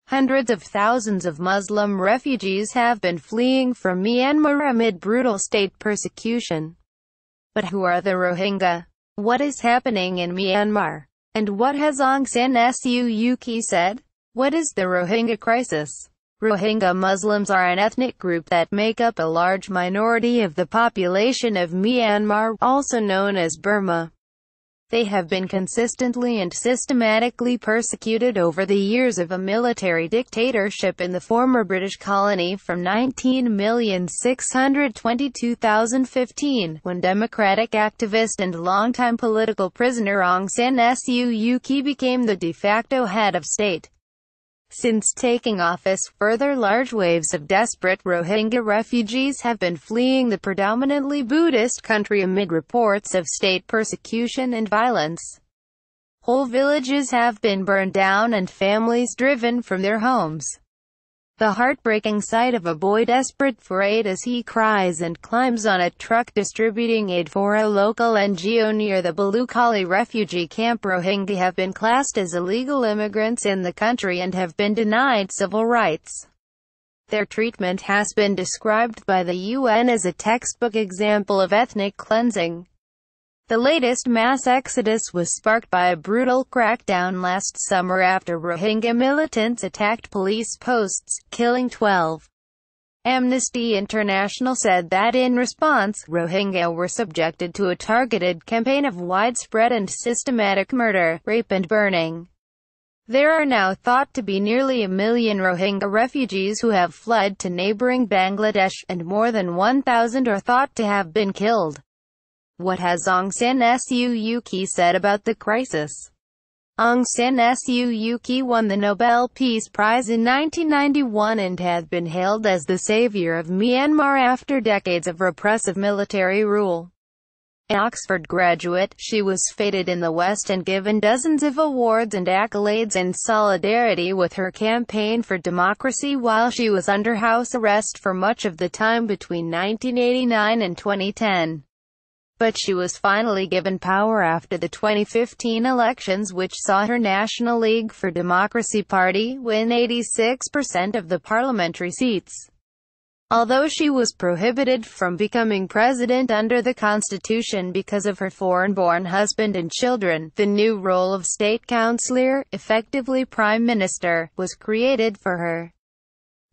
Hundreds of thousands of Muslim refugees have been fleeing from Myanmar amid brutal state persecution. But who are the Rohingya? What is happening in Myanmar? And what has Aung San Suu Kyi said? What is the Rohingya crisis? Rohingya Muslims are an ethnic group that make up a large minority of the population of Myanmar, also known as Burma. They have been consistently and systematically persecuted over the years of a military dictatorship in the former British colony from 19,622,015, when democratic activist and longtime political prisoner Aung San Suu Kyi became the de facto head of state. Since taking office, further large waves of desperate Rohingya refugees have been fleeing the predominantly Buddhist country amid reports of state persecution and violence. Whole villages have been burned down and families driven from their homes. The heartbreaking sight of a boy desperate for aid as he cries and climbs on a truck distributing aid for a local NGO near the Balukhali refugee camp. Rohingya have been classed as illegal immigrants in the country and have been denied civil rights. Their treatment has been described by the UN as a textbook example of ethnic cleansing. The latest mass exodus was sparked by a brutal crackdown last summer after Rohingya militants attacked police posts, killing 12. Amnesty International said that in response, Rohingya were subjected to a targeted campaign of widespread and systematic murder, rape and burning. There are now thought to be nearly 1 million Rohingya refugees who have fled to neighboring Bangladesh, and more than 1,000 are thought to have been killed. What has Aung San Suu Kyi said about the crisis? Aung San Suu Kyi won the Nobel Peace Prize in 1991 and has been hailed as the savior of Myanmar after decades of repressive military rule. An Oxford graduate, she was feted in the West and given dozens of awards and accolades in solidarity with her campaign for democracy while she was under house arrest for much of the time between 1989 and 2010. But she was finally given power after the 2015 elections, which saw her National League for Democracy party win 86% of the parliamentary seats. Although she was prohibited from becoming president under the constitution because of her foreign-born husband and children, the new role of state councillor, effectively prime minister, was created for her.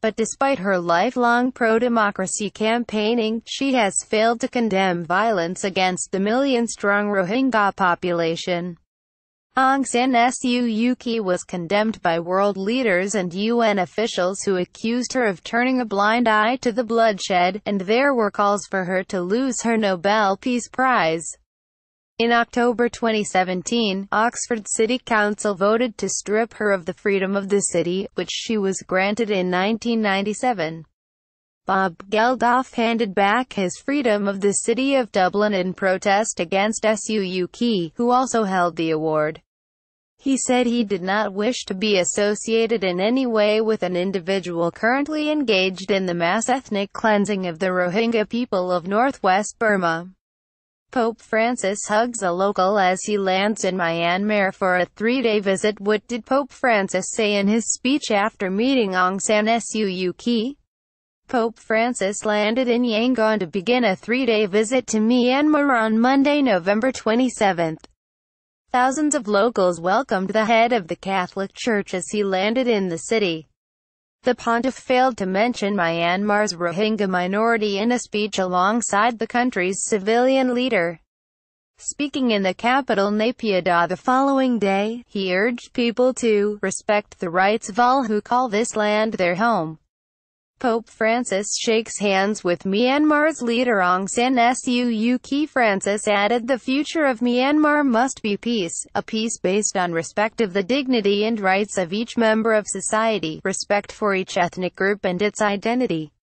But despite her lifelong pro-democracy campaigning, she has failed to condemn violence against the million-strong Rohingya population. Aung San Suu Kyi was condemned by world leaders and UN officials who accused her of turning a blind eye to the bloodshed, and there were calls for her to lose her Nobel Peace Prize. In October 2017, Oxford City Council voted to strip her of the freedom of the city, which she was granted in 1997. Bob Geldof handed back his freedom of the city of Dublin in protest against Suu Kyi, who also held the award. He said he did not wish to be associated in any way with an individual currently engaged in the mass ethnic cleansing of the Rohingya people of northwest Burma. Pope Francis hugs a local as he lands in Myanmar for a 3-day visit. What did Pope Francis say in his speech after meeting Aung San Suu Kyi? Pope Francis landed in Yangon to begin a 3-day visit to Myanmar on Monday, November 27. Thousands of locals welcomed the head of the Catholic Church as he landed in the city. The pontiff failed to mention Myanmar's Rohingya minority in a speech alongside the country's civilian leader. Speaking in the capital Naypyidaw the following day, he urged people to respect the rights of all who call this land their home. Pope Francis shakes hands with Myanmar's leader Aung San Suu Kyi. Francis added, "The future of Myanmar must be peace, a peace based on respect of the dignity and rights of each member of society, respect for each ethnic group and its identity.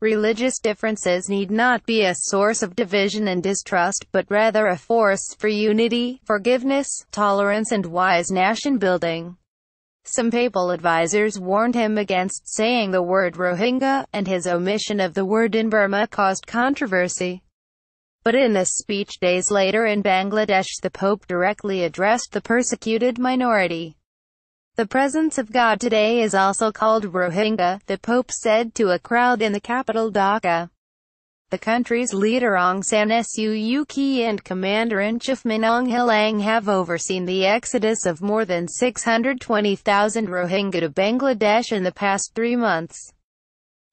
Religious differences need not be a source of division and distrust, but rather a force for unity, forgiveness, tolerance and wise nation building." Some papal advisors warned him against saying the word Rohingya, and his omission of the word in Burma caused controversy. But in a speech days later in Bangladesh, the Pope directly addressed the persecuted minority. The presence of God today is also called Rohingya, the Pope said to a crowd in the capital Dhaka. The country's leader Aung San Suu Kyi and Commander-in-Chief Min Aung Hlaing have overseen the exodus of more than 620,000 Rohingya to Bangladesh in the past 3 months.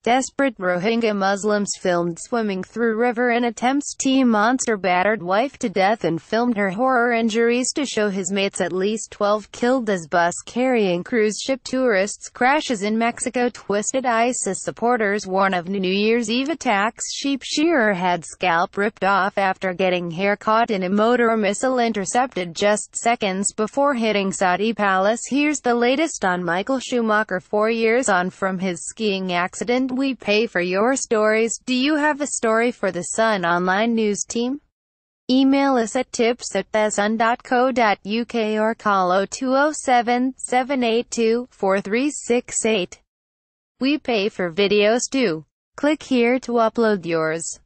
Desperate Rohingya Muslims filmed swimming through river in attempts to monster battered wife to death and filmed her horror injuries to show his mates. At least 12 killed as bus carrying cruise ship tourists crashes in Mexico. Twisted ISIS supporters warn of New Year's Eve attacks. Sheep shearer had scalp ripped off after getting hair caught in a motor missile intercepted just seconds before hitting Saudi palace. Here's the latest on Michael Schumacher. 4 years on from his skiing accident, we pay for your stories. Do you have a story for the Sun Online News team? Email us at tips@thesun.co.uk or call 0207-782-4368. We pay for videos too. Click here to upload yours.